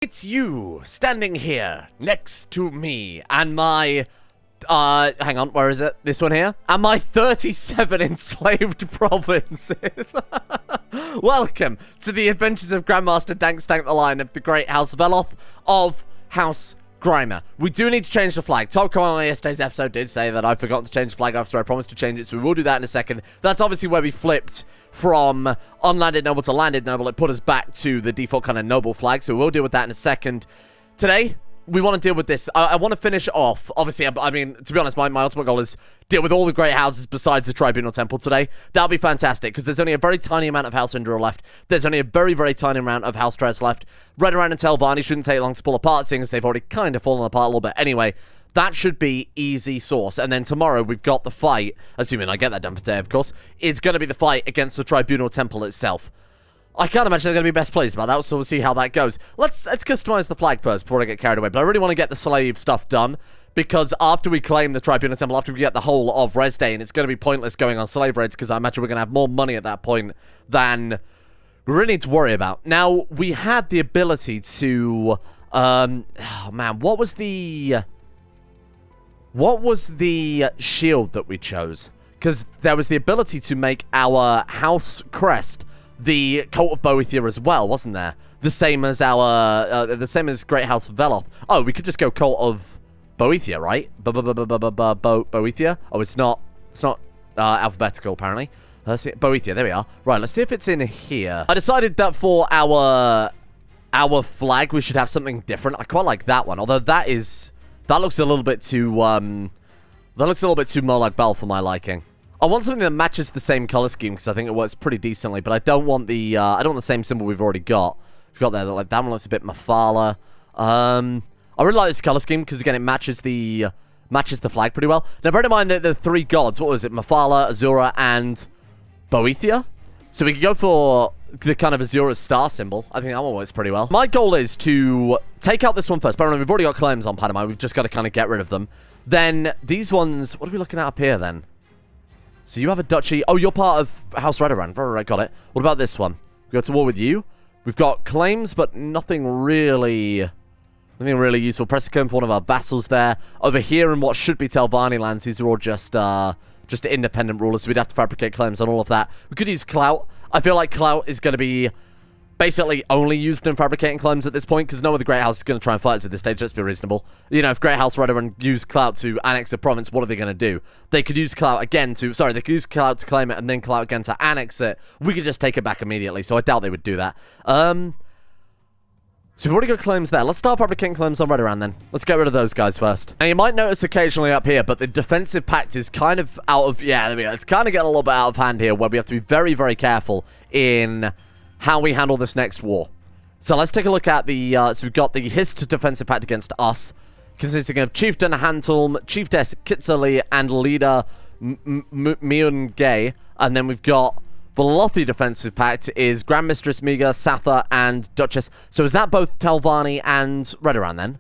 It's you, standing here, next to me, and my, hang on, where is it? This one here? And my 37 enslaved provinces. Welcome to the adventures of Grandmaster Dankstank the Lion of the Great House Veloth of House Grimer. We do need to change the flag. Top comment on yesterday's episode did say that I've forgotten to change the flag after I promised to change it, so we will do that in a second. That's obviously where we flipped from unlanded noble to landed noble. It put us back to the default kind of noble flag, so we'll deal with that in a second. Today, we want to deal with this. I want to finish off. Obviously, I mean, to be honest, my ultimate goal is deal with all the great houses besides the Tribunal Temple today. That'll be fantastic, because there's only a very tiny amount of House Indra left. There's only a very, very tiny amount of House Tres left. Redoran and Telvanni shouldn't take long to pull apart, seeing as they've already kind of fallen apart a little bit. Anyway, that should be easy source. And then tomorrow, we've got the fight, assuming I get that done for today, of course. It's going to be the fight against the Tribunal Temple itself. I can't imagine they're going to be best pleased about that, so we'll see how that goes. Let's customize the flag first before I get carried away. But I really want to get the slave stuff done, because after we claim the Tribunal Temple, after we get the whole of Resdayn, it's going to be pointless going on slave raids, because I imagine we're going to have more money at that point than we really need to worry about. Now, we had the ability to, oh man, what was the shield that we chose? Because there was the ability to make our house crest the Cult of Boethiah as well, wasn't there? The same as our, the same as Great House of Veloth. Oh, we could just go Cult of Boethiah, right? Boethiah? Oh, it's not alphabetical, apparently. Let's see, Boethiah, there we are. Right, let's see if it's in here. I decided that for our flag, we should have something different. I quite like that one, although that looks a little bit too, Molag Bal for my liking. I want something that matches the same color scheme, because I think it works pretty decently, but I don't want the same symbol we've already got. We've got there, like, that one looks a bit Mafala. I really like this color scheme, because, again, it matches the flag pretty well. Now, bear in mind that the three gods, what was it? Mafala, Azura, and Boethiah? So we could go for the kind of Azura's star symbol. I think that one works pretty well. My goal is to take out this one first. But remember, we've already got claims on Panama. We've just got to kind of get rid of them. Then, these ones, what are we looking at up here, then? So you have a duchy. Oh, you're part of House Redoran. Right, got it. What about this one? We go to war with you. We've got claims, but nothing really useful. Press a claim for one of our vassals there. Over here in what should be Telvanni lands, these are all just independent rulers, so we'd have to fabricate claims on all of that. We could use clout. I feel like clout is going to be basically only used in fabricating claims at this point, because no other Great House is going to try and fight us at this stage. Let's be reasonable. You know, if Great House Redoran use clout to annex a province, what are they going to do? They could use clout again to... Sorry, they could use clout to claim it and then clout again to annex it. We could just take it back immediately, so I doubt they would do that. So we've already got claims there. Let's start fabricating claims on Redoran then. Let's get rid of those guys first. Now, you might notice occasionally up here, but the defensive pact is kind of out of... Yeah, there we go. It's kind of getting a little bit out of hand here, where we have to be very, very careful in how we handle this next war. So let's take a look at the... so we've got the Hist defensive pact against us, consisting of Chieftain Hantelm, Chieftess Kitzali, and Leader Miungay. And then we've got Velothi defensive pact is Grand Mistress Miga, Satha, and Duchess. So is that both Telvanni and Redoran then?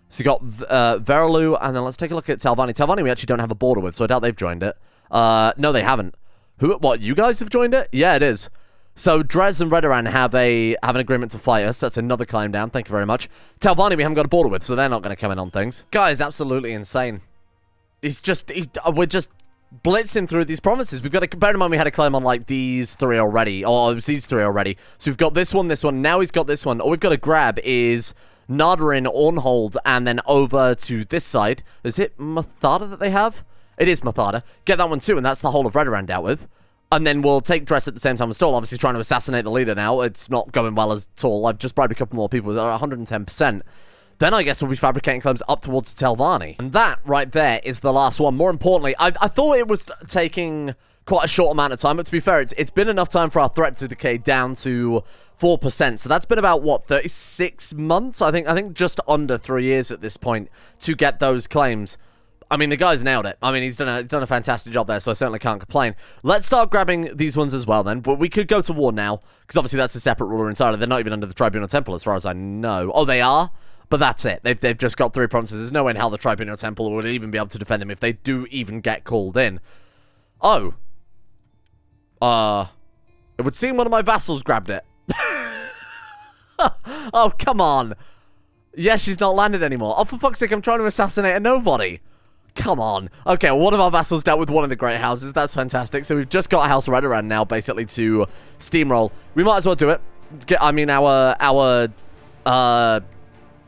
So you got Verlu, and then let's take a look at Telvanni. Telvanni we actually don't have a border with, so I doubt they've joined it. No, they haven't. What, you guys have joined it? Yeah, it is. So Dres and Redoran have an agreement to fight us. That's another climb down. Thank you very much. Telvanni we haven't got a border with, so they're not going to come in on things. Guy is absolutely insane. We're just blitzing through these provinces. We've got to bear in mind we had a claim on like these three already, or it was these three already. So we've got this one. Now he's got this one. All we've got to grab is Nadarin, Ornhold, and then over to this side. Is it Mathada that they have? It is Mathada. Get that one too, and that's the whole of Redoran dealt with. And then we'll take Dress at the same time as Stoll. Obviously trying to assassinate the leader now. It's not going well at all. I've just bribed a couple more people. They're 110%. Then I guess we'll be fabricating claims up towards Telvanni. And that right there is the last one. More importantly, I thought it was taking quite a short amount of time. But to be fair, it's been enough time for our threat to decay down to 4%. So that's been about, what, 36 months? I think just under 3 years at this point to get those claims. I mean, the guy's nailed it. I mean, he's done a fantastic job there, so I certainly can't complain. Let's start grabbing these ones as well, then. But we could go to war now, because obviously that's a separate ruler entirely. They're not even under the Tribunal Temple, as far as I know. Oh, they are? But that's it. They've just got 3 provinces. There's no way in hell the Tribunal Temple would even be able to defend them if they do even get called in. Oh. It would seem one of my vassals grabbed it. Oh, come on. Yeah, she's not landed anymore. Oh, for fuck's sake, I'm trying to assassinate a nobody. Come on. Okay, well, one of our vassals dealt with one of the great houses. That's fantastic. So we've just got House Redoran now, basically, to steamroll. We might as well do it. Our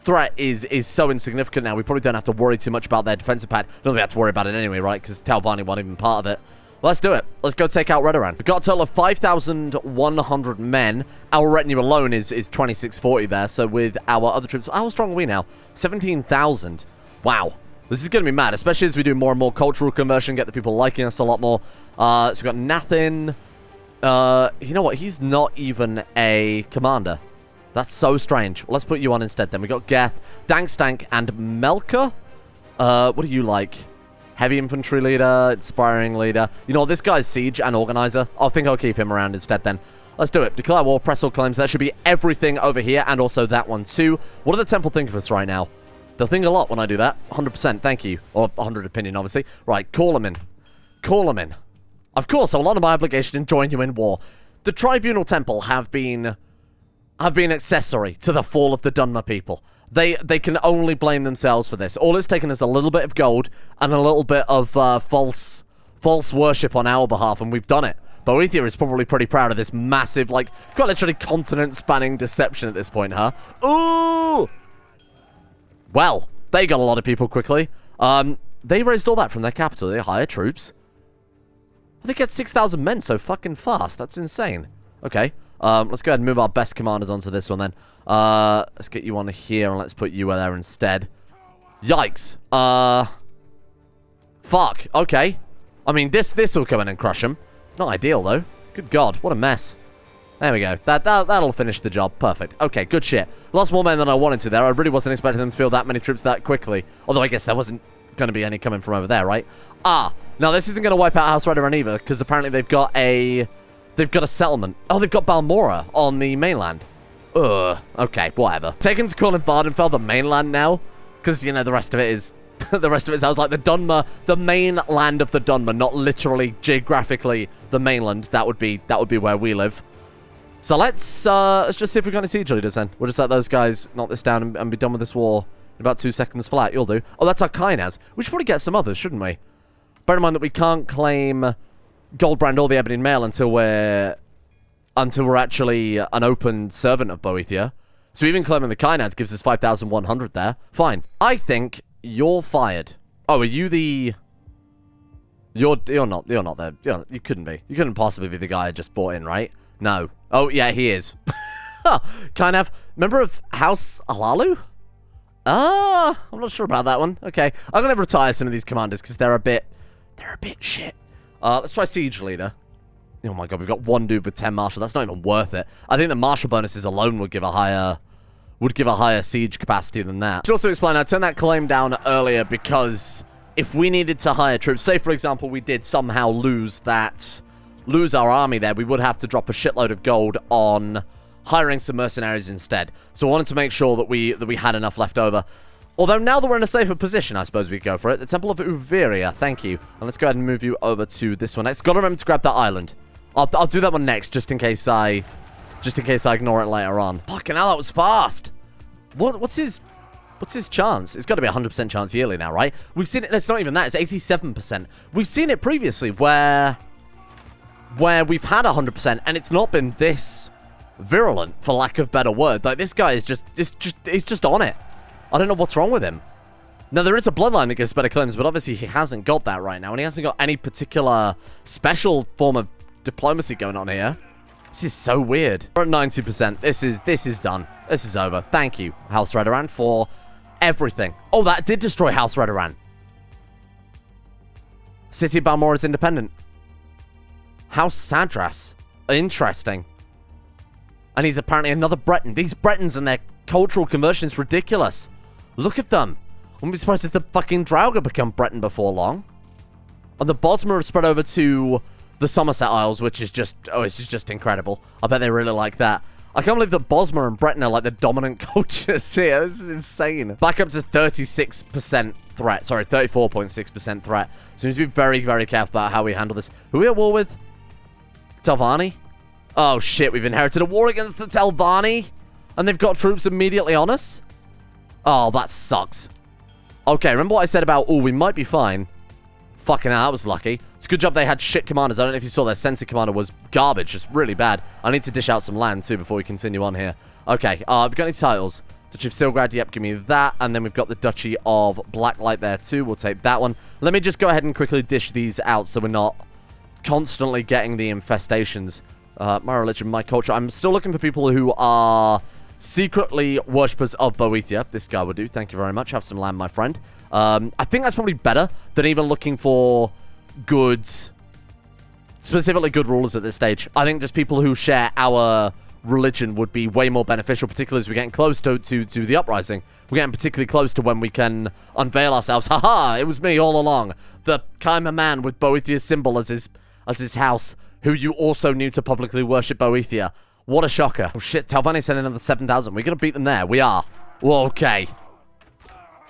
threat is so insignificant now. We probably don't have to worry too much about their defensive pact. Don't think we have to worry about it anyway, right? Because Talvani wasn't even part of it. Let's do it. Let's go take out Redoran. We've got a total of 5,100 men. Our retinue alone is 2,640 there. So with our other troops, how strong are we now? 17,000. Wow. This is going to be mad, especially as we do more and more cultural conversion, get the people liking us a lot more. So we've got Nathan. You know what? He's not even a commander. That's so strange. Well, let's put you on instead then. We got Geth, Dankstank, and Melka. What do you like? Heavy infantry leader, inspiring leader. You know what? This guy's siege and organizer. I think I'll keep him around instead then. Let's do it. Declare war, press all claims. That should be everything over here, and also that one too. What do the temple think of us right now? They'll think a lot when I do that. 100%, thank you. Or 100 opinion, obviously. Right, call them in. Call them in. Of course, I'll honor my obligation and join you in war. The Tribunal Temple have been accessory to the fall of the Dunmer people. They can only blame themselves for this. All it's taken is a little bit of gold and a little bit of false worship on our behalf, and we've done it. Boethiah is probably pretty proud of this massive, like, quite literally continent-spanning deception at this point, huh? Ooh! Well, they got a lot of people quickly. They raised all that from their capital. They hire troops. They get 6,000 men so fucking fast. That's insane. Okay. Let's go ahead and move our best commanders onto this one then. Let's get you on here and let's put you there instead. Yikes. Fuck. Okay. I mean, this will come in and crush them. Not ideal, though. Good God. What a mess. There we go. That'll finish the job. Perfect. Okay, good shit. Lost more men than I wanted to there. I really wasn't expecting them to field that many troops that quickly. Although I guess there wasn't going to be any coming from over there, right? Now this isn't going to wipe out House Redoran either, because apparently they've got a settlement. Oh, they've got Balmora on the mainland. Okay, whatever. Taken to call in Vardenfell the mainland now, because, you know, the rest of it is... the rest of it sounds like the Dunmer, the main land of the Dunmer, not literally, geographically, the mainland. That would be where we live. So let's just see if we've got any siege leaders then. We'll just let those guys knock this down and be done with this war in about 2 seconds flat. You'll do. Oh, that's our Kynaz. We should probably get some others, shouldn't we? Bear in mind that we can't claim Goldbrand or the Ebony Mail until we're actually an open servant of Boethiah. So even claiming the Kynaz gives us 5,100 there. Fine. I think you're fired. Oh, are you the... You're not there. You couldn't be. You couldn't possibly be the guy I just bought in, right? No. Oh, yeah, he is. Kind of. Member of House Alalu? I'm not sure about that one. Okay. I'm going to retire some of these commanders because they're a bit shit. Let's try Siege Leader. Oh my god, we've got one dude with 10 martial. That's not even worth it. I think the martial bonuses alone would give a higher siege capacity than that. I should also explain, I turned that claim down earlier because if we needed to hire troops, say for example we did somehow lose our army there, we would have to drop a shitload of gold on hiring some mercenaries instead. So I wanted to make sure that we had enough left over. Although now that we're in a safer position, I suppose we could go for it. The Temple of Uveria, thank you. And let's go ahead and move you over to this one next. Gotta remember to grab that island. I'll do that one next, just in case I ignore it later on. Fucking hell, that was fast. What's his chance? It's got to be 100% chance yearly now, right? We've seen it. It's not even that. It's 87%. We've seen it previously where we've had 100%, and it's not been this virulent, for lack of better word. Like this guy is he's just on it. I don't know what's wrong with him. Now, there is a bloodline that gives better claims, but obviously he hasn't got that right now, and he hasn't got any particular special form of diplomacy going on here. This is so weird. We're at 90%. This is done. This is over. Thank you, House Redoran, for everything. Oh, that did destroy House Redoran. City of Balmora is independent. House Sadras. Interesting. And he's apparently another Breton. These Bretons and their cultural conversion is ridiculous. Look at them. I wouldn't be surprised if the fucking Draugr become Breton before long. And the Bosmer have spread over to the Somerset Isles, which is just, it's just incredible. I bet they really like that. I can't believe that Bosmer and Breton are like the dominant cultures here. This is insane. Back up to 36% threat. Sorry, 34.6% threat. So we need to be very, very careful about how we handle this. Who are we at war with? Telvanni? Oh shit, we've inherited a war against the Telvanni. And they've got troops immediately on us. Oh, that sucks. Okay, remember what I said about, oh, we might be fine? Fucking hell, that was lucky. It's a good job they had shit commanders. I don't know if you saw their sensor commander was garbage, just really bad. I need to dish out some land, too, before we continue on here. Okay, have we got any titles? Duchy of Silgrad, yep, give me that. And then we've got the Duchy of Blacklight there, too. We'll take that one. Let me just go ahead and quickly dish these out so we're not constantly getting the infestations. My religion, my culture. I'm still looking for people who are secretly worshippers of Boethiah. This guy will do. Thank you very much. Have some land, my friend. I think that's probably better than even looking for good, specifically good rulers at this stage. I think just people who share our religion would be way more beneficial, particularly as we're getting close to the uprising. We're getting particularly close to when we can unveil ourselves. Haha, it was me all along. The Chimer man with Boethiah's symbol as his house, who you also knew to publicly worship Boethiah. What a shocker. Oh shit, Telvanni sent another 7,000. We're gonna beat them there. We are. Well, okay.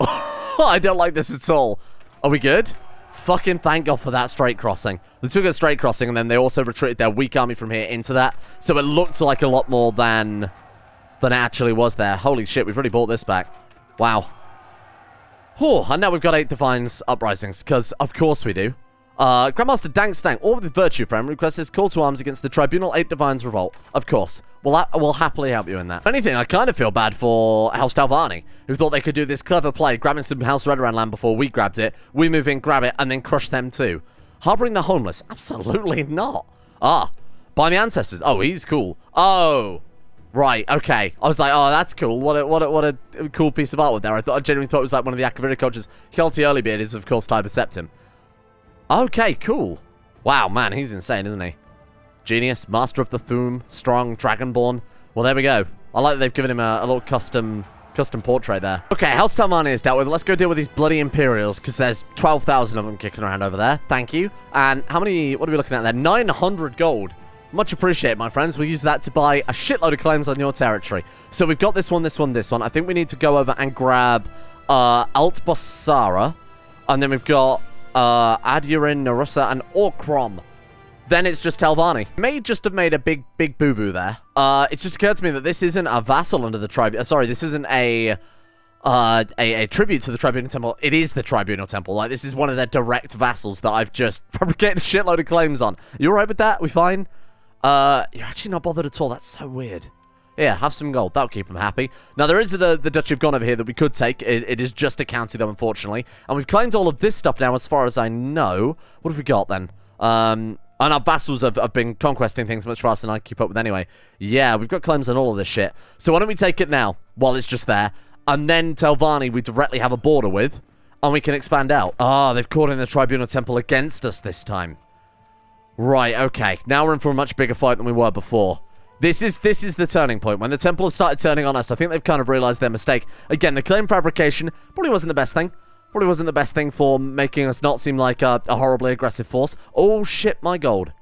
I don't like this at all. Are we good? Fucking thank God for that straight crossing. They took a straight crossing, and then they also retreated their weak army from here into that. So it looked like a lot more than it actually was there. Holy shit, we've already bought this back. Wow. Oh, and now we've got 8 Divines Uprisings, because of course we do. Grandmaster Dank Stank, all with the Virtue Friend, requests his call to arms against the Tribunal 8 Divines Revolt. Of course. We'll happily help you in that. If anything, I kind of feel bad for House Telvanni, who thought they could do this clever play, grabbing some House Redoran land before we grabbed it. We move in, grab it, and then crush them too. Harboring the homeless? Absolutely not. Ah, by my ancestors. Oh, he's cool. Oh, right, okay. I was like, oh, that's cool. What a cool piece of artwork there. I genuinely thought it was like one of the Akaviri cultures. Kelty Earlybeard is, of course, Tiber Septim. Okay, cool. Wow, man, he's insane, isn't he? Genius, Master of the Thum, Strong, Dragonborn. Well, there we go. I like that they've given him a little custom portrait there. Okay, House Telvanni is dealt with. Let's go deal with these bloody Imperials, because there's 12,000 of them kicking around over there. Thank you. And how many, what are we looking at there? 900 gold. Much appreciated, my friends. We'll use that to buy a shitload of claims on your territory. So we've got this one, this one, this one. I think we need to go over and grab Altbossara. And then we've got Adurin, Narussa, and Orkrom. Then it's just Telvanni. May just have made a big boo-boo there. It's just occurred to me that this isn't a vassal under the tribunal. Sorry, this isn't a tribute to the Tribunal Temple. It is the Tribunal Temple. Like, this is one of their direct vassals that I've just fabricated a shitload of claims on. You alright with that? We fine? You're actually not bothered at all. That's so weird. Yeah, have some gold. That'll keep them happy. Now, there is the Duchy of Gon over here that we could take. It is just a county, though, unfortunately. And we've claimed all of this stuff now, as far as I know. What have we got, then? And our vassals have been conquesting things much faster than I keep up with anyway. Yeah, we've got claims on all of this shit. So why don't we take it now, while it's just there. And then Telvanni we directly have a border with. And we can expand out. Ah, they've called in the Tribunal Temple against us this time. Right, okay. Now we're in for a much bigger fight than we were before. This is the turning point. When the Temple has started turning on us, I think they've kind of realized their mistake. Again, the claim fabrication probably wasn't the best thing. Probably wasn't the best thing for making us not seem like a horribly aggressive force. Oh, shit, my gold.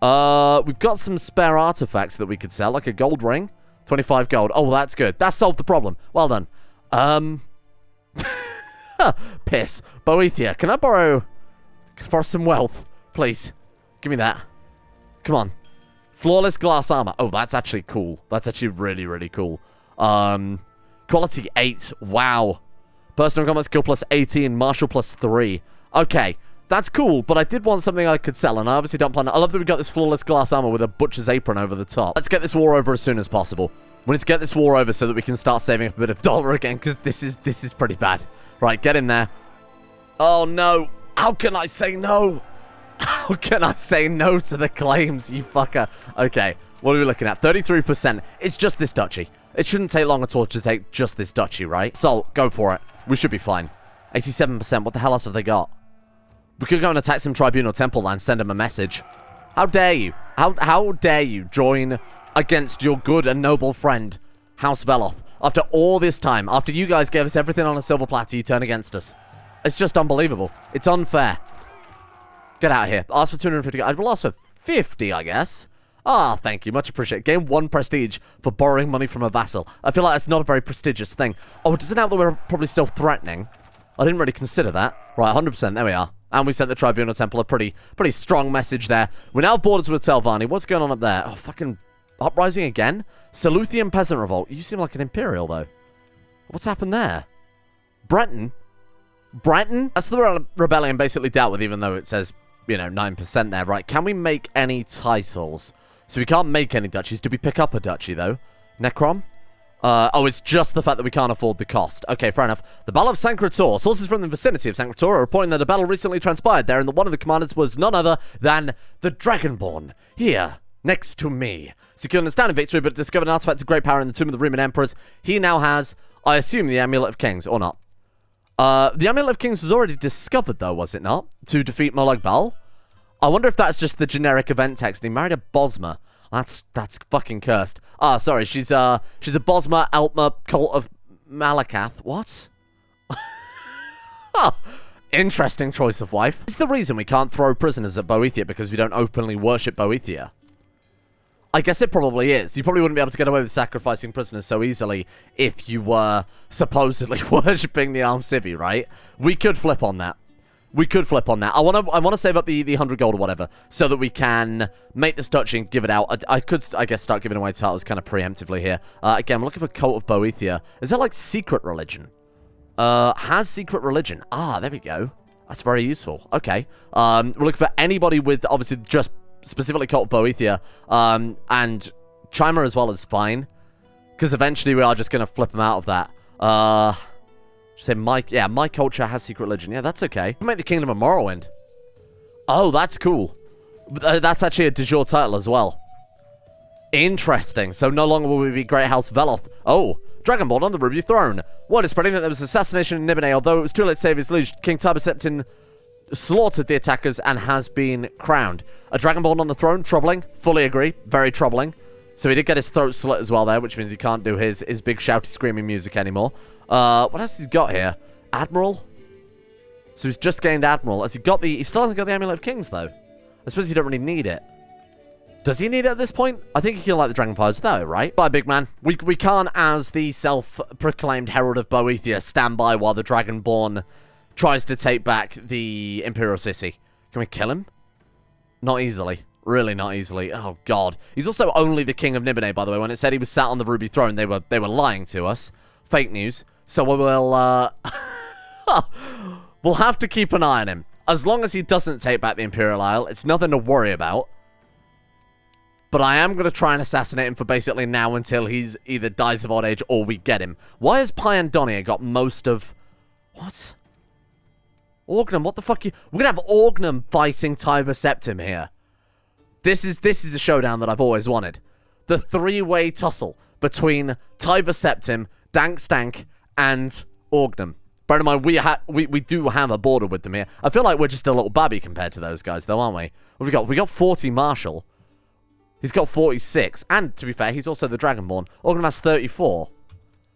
We've got some spare artifacts that we could sell, like a gold ring. 25 gold. Oh, well, that's good. That solved the problem. Well done. Piss. Boethiah, can I borrow some wealth, please? Give me that. Come on. Flawless glass armor. Oh, that's actually cool. That's actually really, really cool. Quality 8. Wow. Personal combat skill plus 18. Martial plus 3. Okay. That's cool, but I did want something I could sell, and I obviously don't plan to. I love that we got this flawless glass armor with a butcher's apron over the top. Let's get this war over as soon as possible. We need to get this war over so that we can start saving up a bit of dollar again, because this is pretty bad. Right, get in there. Oh, no. How can I say no? How can I say no to the claims, you fucker? Okay, what are we looking at? 33%. It's just this duchy. It shouldn't take long at all to take just this duchy, right? So, go for it. We should be fine. 87%. What the hell else have they got? We could go and attack some Tribunal Temple and send them a message. How dare you? How dare you join against your good and noble friend, House Veloth? After all this time, after you guys gave us everything on a silver platter, you turn against us. It's just unbelievable. It's unfair. Get out of here. Ask for 250. I will ask for 50, I guess. Ah, thank you. Much appreciated. Gain 1 prestige for borrowing money from a vassal. I feel like that's not a very prestigious thing. Oh, does it help that we're probably still threatening? I didn't really consider that. Right, 100%. There we are. And we sent the Tribunal Temple a pretty strong message there. We now have borders with Telvanni. What's going on up there? Oh, fucking uprising again? Saluthian Peasant Revolt. You seem like an Imperial, though. What's happened there? Breton? Breton? That's the rebellion basically dealt with, even though it says, you know, 9% there, right? Can we make any titles? So we can't make any duchies. Do we pick up a duchy, though? Necrom? Oh, it's just the fact that we can't afford the cost. Okay, fair enough. The Battle of Sancretor. Sources from the vicinity of Sancretor are reporting that a battle recently transpired there, and that one of the commanders was none other than the Dragonborn. Here, next to me. Secured an astounding victory, but discovered an artifact of great power in the Tomb of the Rumen Emperors. He now has, I assume, the Amulet of Kings, or not. The Amulet of Kings was already discovered, though, was it not? To defeat Molag Bal? I wonder if that's just the generic event text. He married a Bosma. That's fucking cursed. Ah, sorry, she's a Bosma, Altmer, Cult of Malakath. What? Huh. Interesting choice of wife. Is the reason we can't throw prisoners at Boethiah because we don't openly worship Boethiah? I guess it probably is. You probably wouldn't be able to get away with sacrificing prisoners so easily if you were supposedly worshipping the armed civvy, right? We could flip on that. We could flip on that. I want to save up the 100 gold or whatever so that we can make this duchy and give it out. I could, I guess, start giving away titles kind of preemptively here. Again, we're looking for Cult of Boethiah. Is that like secret religion? Has secret religion. Ah, there we go. That's very useful. Okay. We're looking for anybody with, obviously, just specifically Cult of Boethiah. And Chimer as well is fine. Because eventually we are just going to flip them out of that. Say my culture has secret religion. Yeah, that's okay. We'll make the Kingdom of Morrowind. Oh, that's cool. That's actually a de jure title as well. Interesting. So no longer will we be Great House Veloth. Oh, Dragonborn on the Ruby Throne. Word is spreading that there was assassination in Nibene, although it was too late to save his liege. King Tiber Septim slaughtered the attackers and has been crowned. A Dragonborn on the throne, troubling. Fully agree. Very troubling. So he did get his throat slit as well there, which means he can't do his big shouty screaming music anymore. What else has he got here? Admiral? So he's just gained Admiral. Has he got the... He still hasn't got the Amulet of Kings, though. I suppose you don't really need it. Does he need it at this point? I think he can light the Dragonfires without it, right? Bye, big man. We can't, as the self-proclaimed Herald of Boethiah, stand by while the Dragonborn tries to take back the Imperial City. Can we kill him? Not easily. Really not easily. Oh, God. He's also only the King of Nibene, by the way. When it said he was sat on the Ruby Throne, they were lying to us. Fake news. So we will, we'll have to keep an eye on him. As long as he doesn't take back the Imperial Isle, it's nothing to worry about. But I am going to try and assassinate him for basically now until he's either dies of old age or we get him. Why has Pyandonia got most of... What? Orgnum, what the fuck? We're going to have Orgnum fighting Tiber Septim here. This is a showdown that I've always wanted. The three-way tussle between Tiber Septim, Dank Stank, and Orgnum. Bear in mind, we do have a border with them here. I feel like we're just a little babby compared to those guys, though, aren't we? What have we got 40 Marshal. He's got 46. And, to be fair, he's also the Dragonborn. Orgnum has 34.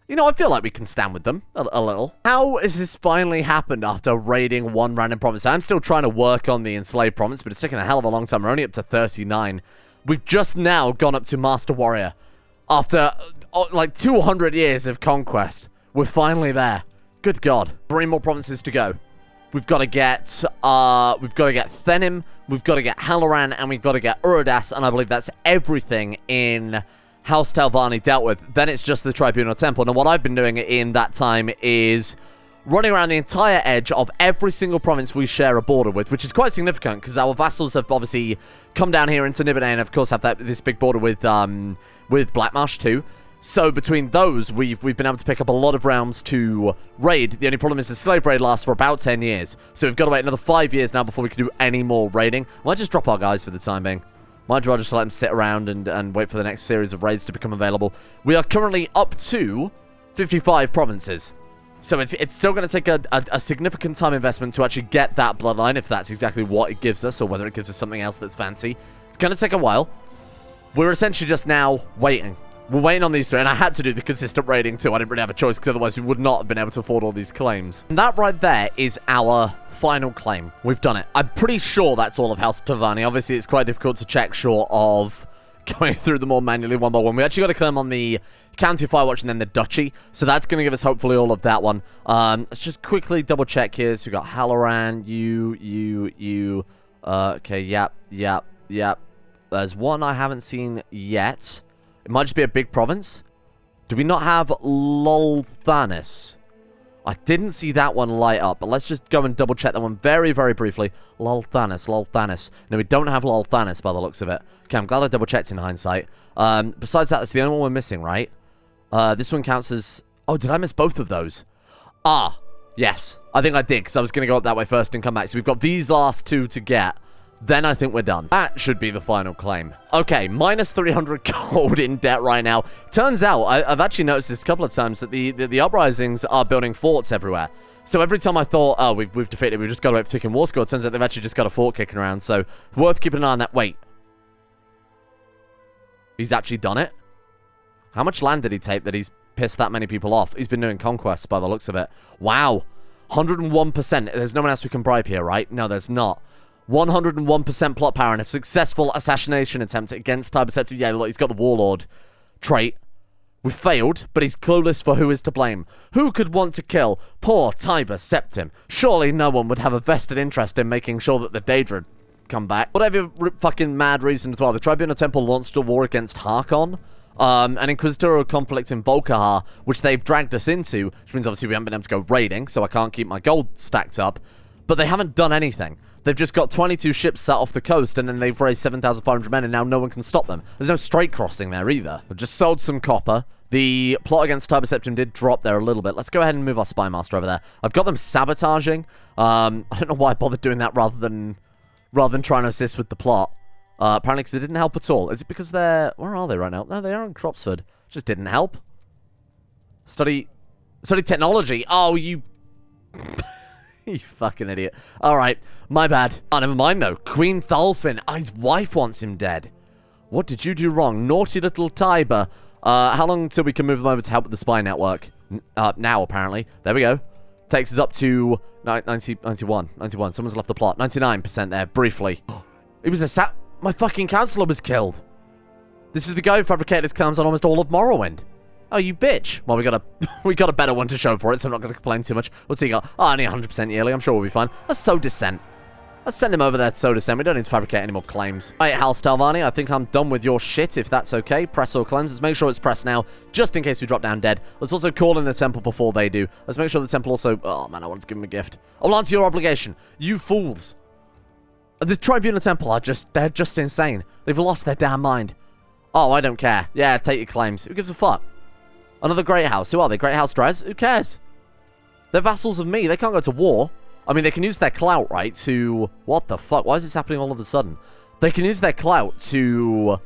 You know, I feel like we can stand with them a little. How has this finally happened after raiding one random province? I'm still trying to work on the enslaved province, but it's taken a hell of a long time. We're only up to 39. We've just now gone up to Master Warrior. After, like, 200 years of conquest. We're finally there. Good God. 3 more provinces to go. We've got to get Thenim, we've got to get Halloran, and we've got to get Urodas, and I believe that's everything in House Telvanni dealt with. Then it's just the Tribunal Temple. Now, what I've been doing in that time is running around the entire edge of every single province we share a border with, which is quite significant, because our vassals have obviously come down here into Nibene, and of course have this big border with Blackmarsh too. So between those, we've been able to pick up a lot of realms to raid. The only problem is the slave raid lasts for about 10 years. So we've got to wait another 5 years now before we can do any more raiding. Might just drop our guys for the time being. Might as well just let them sit around and wait for the next series of raids to become available. We are currently up to 55 provinces. So it's still going to take a significant time investment to actually get that bloodline, if that's exactly what it gives us, or whether it gives us something else that's fancy. It's going to take a while. We're essentially just now waiting. We're waiting on these 3, and I had to do the consistent raiding too. I didn't really have a choice, because otherwise we would not have been able to afford all these claims. And that right there is our final claim. We've done it. I'm pretty sure that's all of House Telvanni. Obviously, it's quite difficult to check short of going through them all manually one by one. We actually got a claim on the County of Firewatch and then the Duchy, so that's going to give us hopefully all of that one. Let's just quickly double check here. So we've got Halloran, okay, yep. There's one I haven't seen yet. It might just be a big province. Do we not have Lolthanis? I didn't see that one light up, but let's just go and double check that one very, very briefly. Lolthanis. No, we don't have Lolthanis by the looks of it. Okay, I'm glad I double checked in hindsight. Besides that, that's the only one we're missing, right? This one counts as... Oh, did I miss both of those? Ah, yes. I think I did, because I was going to go up that way first and come back. So we've got these last two to get. Then I think we're done. That should be the final claim. Okay, minus 300 gold in debt right now. Turns out, I've actually noticed this a couple of times, that the uprisings are building forts everywhere. So every time I thought, oh, we've defeated, we've just got to wait for ticking war score, it turns out they've actually just got a fort kicking around. So, worth keeping an eye on that. Wait. He's actually done it? How much land did he take that he's pissed that many people off? He's been doing conquests by the looks of it. Wow. 101%. There's no one else we can bribe here, right? No, there's not. 101% plot power and a successful assassination attempt against Tiber Septim. Yeah, look, he's got the warlord trait. We failed, but he's clueless for who is to blame. Who could want to kill poor Tiber Septim? Surely no one would have a vested interest in making sure that the Daedra come back. Whatever fucking mad reason as well, the Tribunal Temple launched a war against Harkon. An inquisitorial conflict in Volkihar, which they've dragged us into, which means obviously we haven't been able to go raiding, so I can't keep my gold stacked up. But they haven't done anything. They've just got 22 ships sat off the coast, and then they've raised 7,500 men, and now no one can stop them. There's no strait crossing there either. They've just sold some copper. The plot against Tiber Septim did drop there a little bit. Let's go ahead and move our spy master over there. I've got them sabotaging. I don't know why I bothered doing that rather than trying to assist with the plot. Apparently because it didn't help at all. Is it because they're... Where are they right now? No, they are in Cropsford. Just didn't help. Study technology. Oh, you... You fucking idiot. Alright, my bad. Oh, never mind though. Queen Thalfin. His wife wants him dead. What did you do wrong? Naughty little Tiber. How long until we can move them over to help with the spy network? Now, apparently. There we go. Takes us up to 91. Someone's left the plot. 99% there, briefly. It was my fucking counselor was killed. This is the guy who fabricated his claims on almost all of Morrowind. Oh, you bitch. Well, we got a better one to show for it, so I'm not going to complain too much. What's he got? Oh, only 100% yearly. I'm sure we'll be fine. Let's sow dissent. Let's send him over there to sow dissent. We don't need to fabricate any more claims. Alright, Hal Stalvani, I think I'm done with your shit, if that's okay. Press all claims. Let's make sure it's pressed now, just in case we drop down dead. Let's also call in the temple before they do. Let's make sure the temple also... Oh, man, I wanted to give him a gift. I'll answer your obligation. You fools. The Tribunal Temple they're just insane. They've lost their damn mind. Oh, I don't care. Yeah, take your claims. Who gives a fuck? Another Great House. Who are they? Great House Drez? Who cares? They're vassals of me. They can't go to war. I mean, they can use their clout, right, to... What the fuck? Why is this happening all of a sudden? They can use their clout to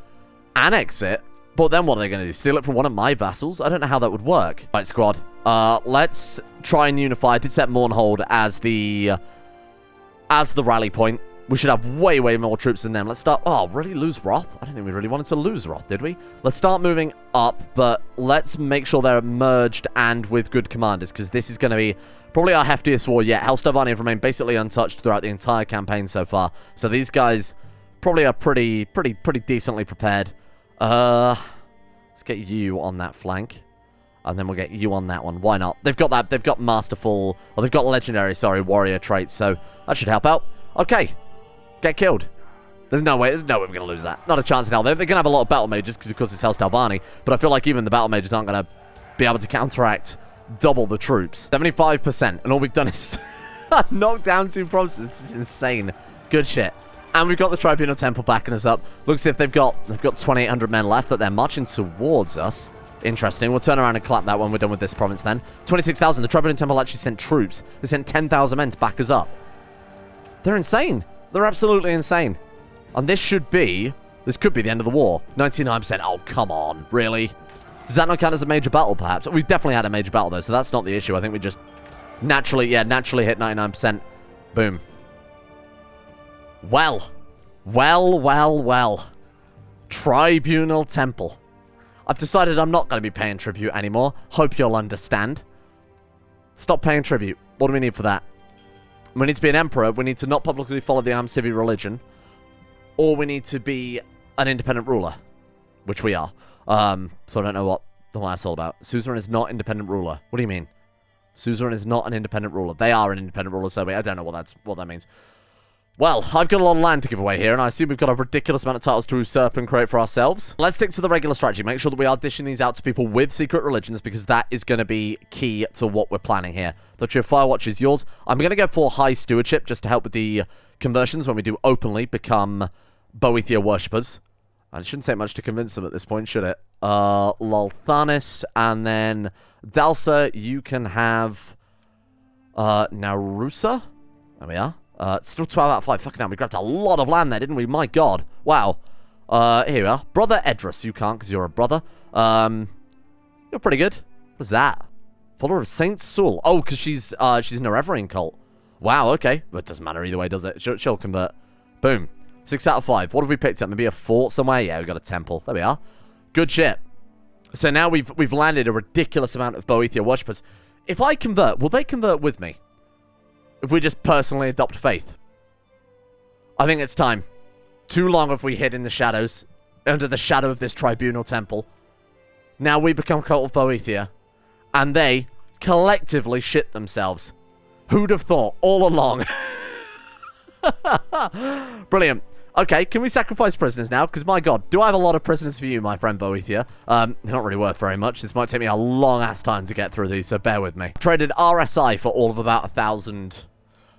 annex it, but then what are they going to do? Steal it from one of my vassals? I don't know how that would work. Right, squad. Let's try and unify. I did set Mournhold as the rally point. We should have way, way more troops than them. Let's start... Oh, really? Lose Roth? I don't think we really wanted to lose Roth, did we? Let's start moving up, but let's make sure they're merged and with good commanders, because this is going to be probably our heftiest war yet. Helstovani have remained basically untouched throughout the entire campaign so far. So these guys probably are pretty decently prepared. Let's get you on that flank. And then we'll get you on that one. Why not? They've got that. They've got masterful... Or they've got legendary, sorry, warrior traits. So that should help out. Okay. Get killed. There's no way we're going to lose that. Not a chance in hell. They're going to have a lot of battle mages because, of course, it's Helstalvani. But I feel like even the battle mages aren't going to be able to counteract double the troops. 75%. And all we've done is knock down 2 provinces. This is insane. Good shit. And we've got the Tribunal Temple backing us up. Looks as if they've got 2,800 men left that they're marching towards us. Interesting. We'll turn around and clap that when we're done with this province then. 26,000. The Tribunal Temple actually sent troops. They sent 10,000 men to back us up. They're insane. They're absolutely insane. And this could be the end of the war. 99%. Oh, come on. Really? Does that not count as a major battle, perhaps? We've definitely had a major battle, though, so that's not the issue. I think we just naturally hit 99%. Boom. Well. Tribunal Temple. I've decided I'm not going to be paying tribute anymore. Hope you'll understand. Stop paying tribute. What do we need for that? We need to be an emperor. We need to not publicly follow the Amcivi religion. Or we need to be an independent ruler. Which we are. So I don't know what that's all about. Suzerain is not independent ruler. What do you mean? Suzerain is not an independent ruler. They are an independent ruler, so I don't know what that means. Well, I've got a lot of land to give away here, and I assume we've got a ridiculous amount of titles to usurp and create for ourselves. Let's stick to the regular strategy. Make sure that we are dishing these out to people with secret religions, because that is going to be key to what we're planning here. The Tree of Firewatch is yours. I'm going to go for High Stewardship, just to help with the conversions when we do openly become Boethiah worshippers. And it shouldn't take much to convince them at this point, should it? Lolthanis, and then Dalsa, you can have Narusa. There we are. It's still 12 out of 5. Fucking hell, we grabbed a lot of land there, didn't we? My God. Wow. Here we are. Brother Edris. You can't because you're a brother. You're pretty good. What's that? Follower of Saint Sul. Oh, because she's in a Reverend cult. Wow, okay. But it doesn't matter either way, does it? She'll convert. Boom. 6 out of 5. What have we picked up? Maybe a fort somewhere? Yeah, we've got a temple. There we are. Good shit. So now we've landed a ridiculous amount of Boethiah worshippers. If I convert, will they convert with me? If we just personally adopt faith? I think it's time. Too long have we hid in the shadows, under the shadow of this tribunal temple. Now we become Cult of Boethiah, and they collectively shit themselves. Who'd have thought all along? Brilliant. Okay, can we sacrifice prisoners now? Because, my God, do I have a lot of prisoners for you, my friend Boethiah? They're not really worth very much. This might take me a long-ass time to get through these, so bear with me. Traded RSI for all of about 1,000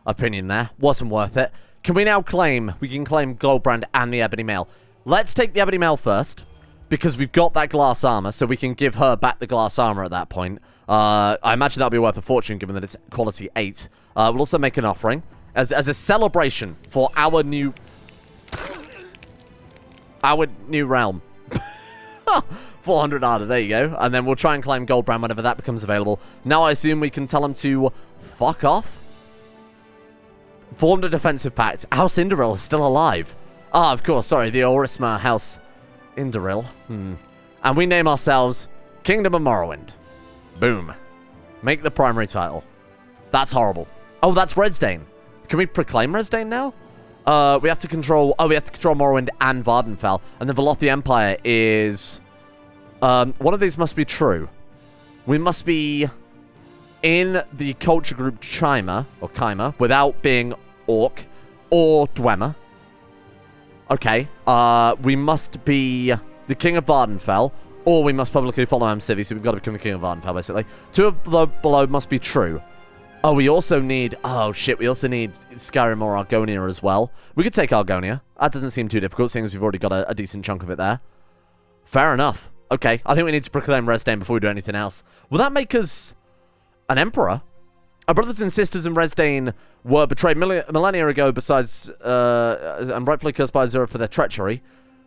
opinion there. Wasn't worth it. Can we now claim? We can claim Goldbrand and the Ebony Mail. Let's take the Ebony Mail first, because we've got that glass armor, so we can give her back the glass armor at that point. I imagine that'll be worth a fortune, given that it's quality 8. We'll also make an offering as a celebration for our new realm. 400 ARDA, there you go. And then we'll try and claim Goldbrand whenever that becomes available. Now I assume we can tell them to fuck off. Formed a defensive pact. House Indoril is still alive. Ah, of course, sorry, the Orisma House Indoril. And we name ourselves Kingdom of Morrowind. Boom. Make the primary title. That's horrible. Oh, that's Redsdane. Can we proclaim Redsdane now? We have to control Morrowind and Vardenfell. And the Velothi Empire is... one of these must be true. We must be in the culture group Chimer, or Chimer, without being Orc or Dwemer. Okay. We must be the King of Vardenfell, or we must publicly follow Amcivi, so we've got to become the King of Vardenfell, basically. 2 of the below must be true. Oh, we also need... Oh, shit. We also need Skyrim or Argonia as well. We could take Argonia. That doesn't seem too difficult, seeing as we've already got a decent chunk of it there. Fair enough. Okay. I think we need to proclaim Resdane before we do anything else. Will that make us an emperor? Our brothers and sisters in Resdane were betrayed millennia ago, besides... and rightfully cursed by Azura for their treachery.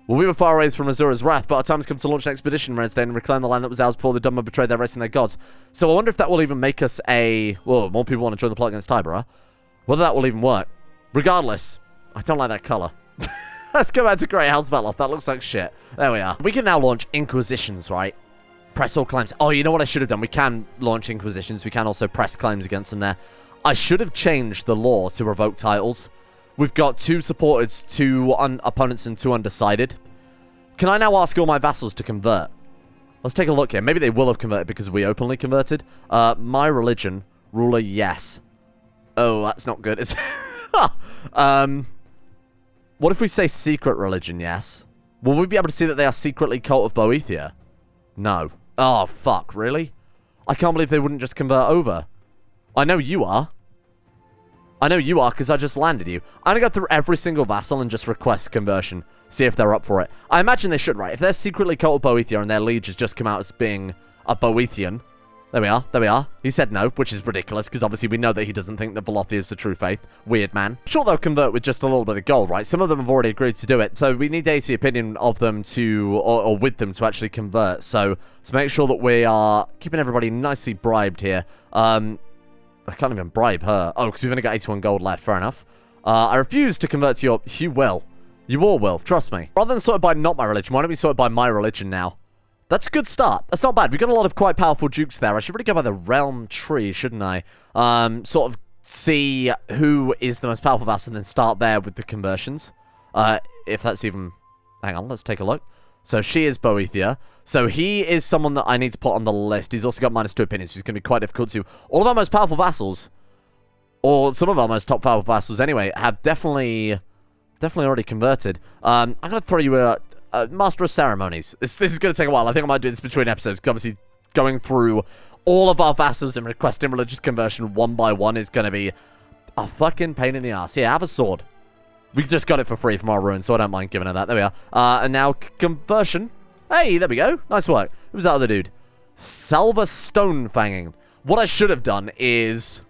Well, we were far away from Azura's wrath, but our time has come to launch an expedition in Resdane and reclaim the land that was ours before the Dunmer betrayed their race and their gods. So I wonder if that will even make us a... Well, more people want to join the plot against Tybura. Whether that will even work. Regardless, I don't like that colour. Let's go back to Grey House Veloth. That looks like shit. There we are. We can now launch Inquisitions, right? Press all claims. Oh, you know what I should have done? We can launch Inquisitions. We can also press claims against them there. I should have changed the law to revoke titles. We've got 2 supported, 2 opponents, and 2 undecided. Can I now ask all my vassals to convert? Let's take a look here. Maybe they will have converted because we openly converted. My religion. Ruler, yes. Oh, that's not good, is it? What if we say secret religion, yes? Will we be able to see that they are secretly Cult of Boethiah? No. Oh, fuck, really? I can't believe they wouldn't just convert over. I know you are. I know you are because I just landed you. I'm going to go through every single vassal and just request conversion. See if they're up for it. I imagine they should, right? If they're secretly Cult of Boethiah and their liege has just come out as being a Boethian. There we are. There we are. He said no, which is ridiculous because obviously we know that he doesn't think that Velothi is the true faith. Weird man. I'm sure they'll convert with just a little bit of gold, right? Some of them have already agreed to do it. So we need 80 opinion of them to, or with them to actually convert. So let's make sure that we are keeping everybody nicely bribed here. I can't even bribe her. Oh, because we've only got 81 gold left. Fair enough. I refuse to convert to your... You will. You all will. Trust me. Rather than sorted by not my religion, why don't we sort it by my religion now? That's a good start. That's not bad. We've got a lot of quite powerful dukes there. I should really go by the realm tree, shouldn't I? Sort of see who is the most powerful vassal and then start there with the conversions. If that's even... Hang on, let's take a look. So she is Boethiah. So he is someone that I need to put on the list. He's also got -2 opinions, so he's going to be quite difficult to... All of our most powerful vassals or some of our most top powerful vassals anyway, have definitely already converted. I'm going to throw you a Master of Ceremonies. This is going to take a while. I think I might do this between episodes, because obviously going through all of our vassals and requesting religious conversion one by one is going to be a fucking pain in the ass. Here, have a sword. We just got it for free from our ruin, so I don't mind giving her that. There we are. And now conversion. Hey, there we go. Nice work. Who's that other dude? Salva Stonefanging. What I should have done is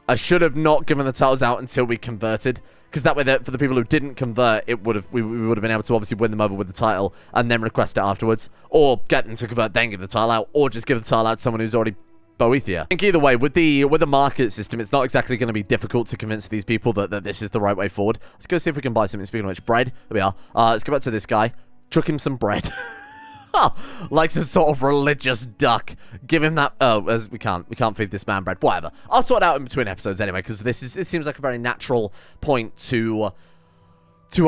I should have not given the titles out until we converted, because that way, for the people who didn't convert, we would have been able to obviously win them over with the title and then request it afterwards, or get them to convert, then give the title out, or just give the title out to someone who's already Boethiah. I think either way, with the market system, it's not exactly going to be difficult to convince these people that this is the right way forward. Let's go see if we can buy something. Speaking of which, bread. There we are. Let's go back to this guy. Chuck him some bread. Like some sort of religious duck. Give him that. Oh, as we can't feed this man bread. Whatever. I'll sort it out in between episodes anyway, because it seems like a very natural point to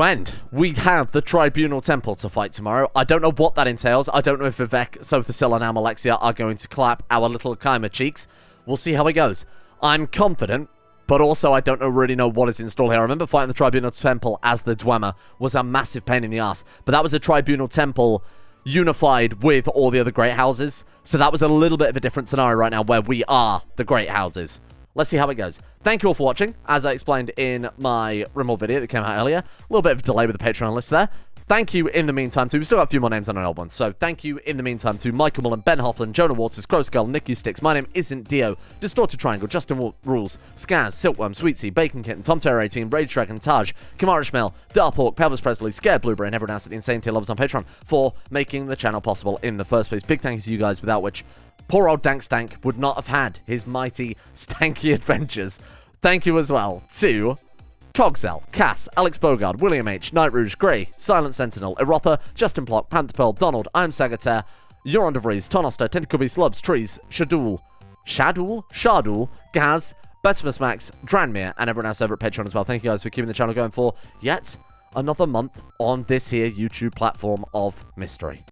end. We have the Tribunal Temple to fight tomorrow. I don't know what that entails. I don't know if Vivek, Sothasil, and Amalexia are going to clap our little Chimer cheeks. We'll see how it goes. I'm confident, but also I don't really know what is in store here. I remember fighting the Tribunal Temple as the Dwemer was a massive pain in the ass, but that was a Tribunal Temple unified with all the other great houses, so that was a little bit of a different scenario right now where we are the great houses. Let's see how it goes. Thank you all for watching. As I explained in my Rimmel video that came out earlier, a little bit of a delay with the Patreon list there. Thank you in the meantime to, we still got a few more names on our old ones, so thank you in the meantime to Michael Mullen, Ben Hoffland, Jonah Waters, Crow Skull, Nicky Sticks, My Name Isn't Dio, Distorted Triangle, Justin Rules, Skaz, Silkworm, Sweetsea, Bacon Kitten, Tom Terror 18, Rage Dragon, Taj, Kamara Ishmael, Darthhawk, Pelvis Presley, Scared Blueberry, and everyone else at the Insane Tier Lovers on Patreon for making the channel possible in the first place. Big thank you to you guys, without which poor old Dank Stank would not have had his mighty stanky adventures. Thank you as well to Cogsell, Cass, Alex Bogard, William H, Night Rouge, Grey, Silent Sentinel, Erotha, Justin Plock, Panther Pearl, Donald, I'm Sagataire, Euron DeVries, Tonoster, Tentacle Beast, Loves, Trees, Shadul, Gaz, Betimus Max, Dranmere, and everyone else over at Patreon as well. Thank you guys for keeping the channel going for yet another month on this here YouTube platform of mystery.